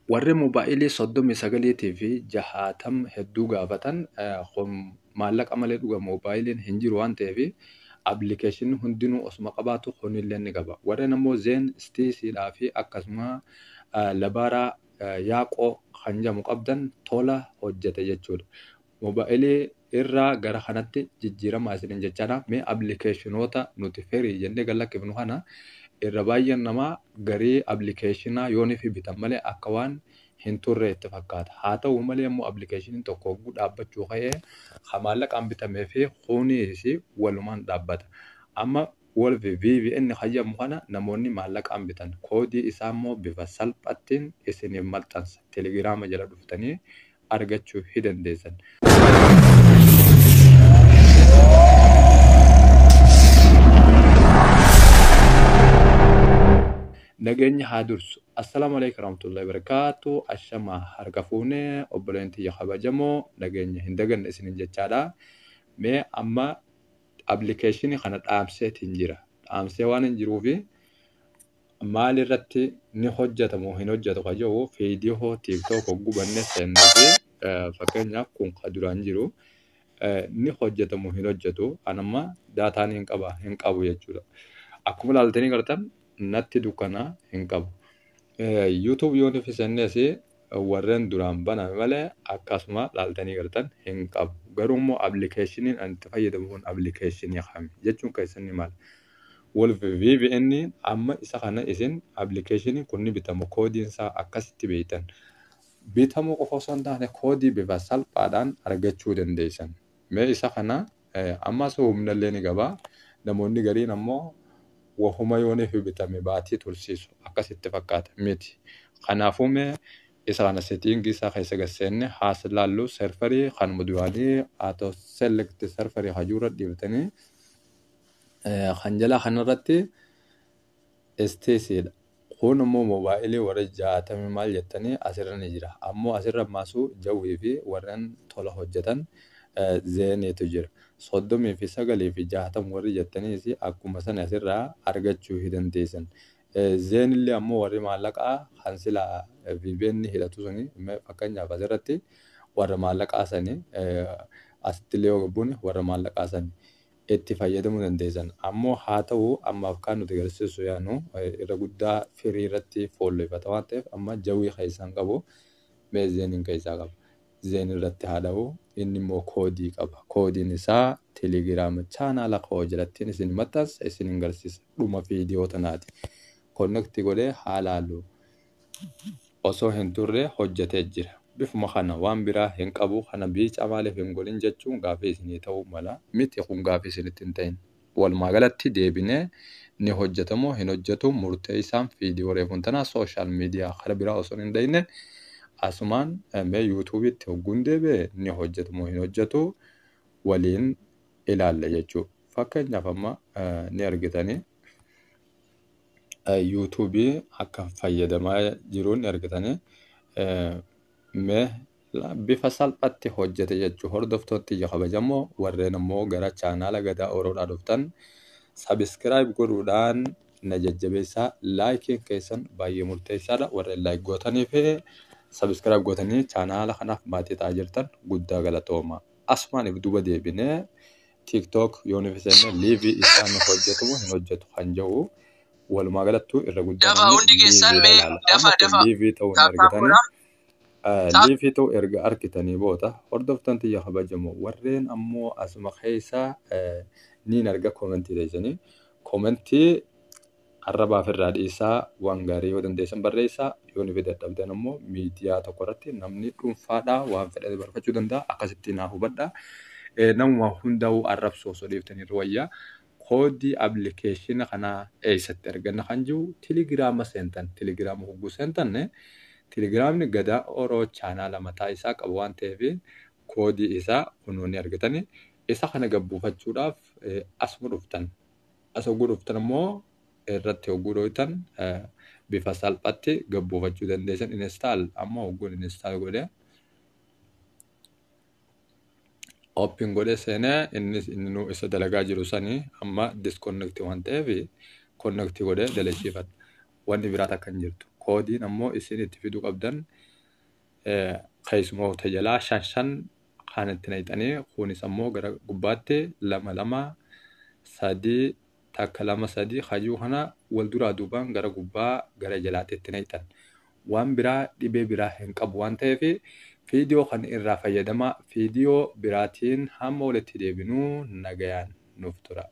warri moobaayilii 39 fi 60 hedduu gaafatan maallaqa malee dhuga moobaayiliin hin jiru waan ta'eef appilikeeshinii hundinuu osuma qabaatu kunillee ni qaba. Warreen ammoo zeen istiisiidhaa fi akkasuma labaaraa yaaqoo kan jedhamu qabdan tola hojjete jechuudha. Moobaayilii irraa gara kanatti jijjiiramaa isiniin jechaadha. Mee appilikeeshinoota nuti ferii jennee gallakkifnu kana irra baay'een namaa garii appilikeeshinaa yoonii fi bitan malee akka waan hin turre itti fakkaata. Haa ta'u malee immoo appilikeeshiniin tokko hogguu dhaabbachuu ka'ee maallaqaan bitamee fi kunis walumaan dhaabbata. Amma wolfi VPN hayyamu kana namoonni maallaqaan bitan koodii isaa immoo bifa salphaattiin isiniif maxxansa. Telegiraama jala dhuftanii argachuu hin dandeessan. Nageenya haa dursu. Assalamu alaikum warahmatullahi wabarakatuh. Ashama harka fuunee obboleettii kabajamoo nageenya hin daganne isiniin jechaadha. Mee amma appilikeeshinii kana dhaamseetiin jira. Dhaamsee waan hin jiruufi maal irratti ni hojjetamu hin hojjetu kan jedhu viidiyoo TikTok gubanne seennee fakkeenyaaf kun kan duraan jiru ni hojjetamu hin hojjetu. Anamma daataan hin qabu jechuudha. Akkuma ilaaltanii gartan natti dukkana hin qabu. YouTube yoon ifisannee warreen duraan baname malee akkasuma ilaaltanii gartan hin qabu. Garuu immoo appilikeeshiniin ani itti fayyadamu kun appilikeeshinii kami jechuun keessan maal? Wolf VPN amma isa kana isin appilikeeshinii kun ni bitamu koodiin isaa akkasitti beektan. Bitamu qofa osoo hin taane koodii bifa salphaadhaan argachuu dandeessan. Mee isa kana ammas humnallee ni qaba. Namoonni gariin ammoo wahuma yoonii fi bitame baatii tursiisu akkasitti fakkaata miti. Kanaafuu mee isa kana settingii isaa keessa galseenne haas laallu serverii kan muduraanii haa select serverii hajuura dhiibtanii kan jalaa kanarratti STCdha. Kun immoo moobaayilii warra 60 maal jettanii asirra ni jira. Ammoo asirra maasuu jawwii fi warreen tola hojjetan zeeneetu jira. 39 fi 60 warri jettaniis akkuma sana asirraa argachuu hin dandeessan. Zeenillee ammoo warri maallaqaa kan sila VPN hidhatu suni fakkeenyaaf asirratti warra maallaqaa sanii asittillee yoo gabbuun warra maallaqaa sanii itti fayyadamuu dandeessan. Ammoo haa ta'u ammaaf kan nuti agarsiisu yaanu irra guddaa firii irratti foolleeffata waan ta'eef amma jawwii keessaan qabu mee zeeniin keessaa qaba. Zeen irratti haa ta'u inni immoo koodii qaba. Koodiin isaa telegiraama chaanaala koo jalattiin isin maxxansa isin agarsiisa. Dhuma viidiyoo tanaati. Konnekti godhee haa laallu. Osoo hin turre hojjetee jira. Bifuma kana waan biraa hin qabu kana biica maaliif hin godhin jechuun gaaffii isinii ta'uu mala. Miti kun gaaffii isinitti hin ta'in. Walumaa galatti deebinee ni hojjetamoo hin hojjetu murtee isaan viidiyoo reefuun tanaa sooshaal miidiyaa kana biraa osoo hin dhayine asumaan mee yuutuubitti hogguun deebi'ee ni hojjetamoo hin hojjetu waliin ilaalla jechuudha. Fakkeenyaaf amma ni argitanii yuutuubii akka fayyadamaa jiruun ni argitanii mee bifa salphatti hojjete jechuudha. Hordoftoonni kabajamoo warreen ammoo gara chaanaala Gadaa Oroodhaa dhuftan sabiskiraayib godhuudhaan na jajjabeessaa. Laayikiin keessan baay'ee murteessaadha. Warreen laayik gootanii fi sabiskiraayib gootanii chaanaala kanaaf maatii ta'aa jirtan guddaa galatooma. Asumaaniif duuba deebinee TikTok yoon ifisannee liivii isaan hojjetamu hin hojjetu kan jedhu walumaa galattuu irra guddaa liivii ta'uu hin argitanii. Liivii ta'uu erga argitanii booda hordoftoonni kabajamoo warreen ammoo asuma keessaa ni arga koomentii deessanii koomentii arrabaaf irraa dhiisaa waan gaarii yoo dandeessan barreessaa yoo ni dadhabdan ammoo miidiyaa tokko irratti namni dhuunfaadhaa waan fedhate barfachuu danda'a akkasitti naa hubadhaa. Namuma hundaa'uu arrabsoo osoo dhiiftanii wayyaa koodii appilikeeshina kanaa eessatti arganna kan jiru telegiraama seentan telegiraama hogguu seentanne. Telegiraamni Gadaa Oroo chaanaala mataa isaa qabu waan ta'eef koodii isaa kunuunni argatanii isa kana gabbuufachuudhaaf asuma dhuftan. As hogguu dhuftan immoo irratti hogguu dhootan bifa salphatti gabbuufachuu dandeessan. Instaal amma hogguun instaal godhee open godhee seenee inni isa dalagaa jiru sanii amma disconnect waan ta'eef connect godhee dalachiifadha. Wanni biraata kan jirtu. koodiin ammoo isin itti fiduu qabdan keessumoota jalaa 5 kan itti naqxanii kunis ammoo gara gubbaatti 2 3 takka 2 hajuu kana wal duraa duubaan gara gubbaa gara jalaatti itti naqxan waan biraa dhibee biraa hin qabu waan ta'eef fiidiyoo kan irraa fayyadama fiidiyoo biraatiin hamma walitti deebinuu nagayaan nuuf tura.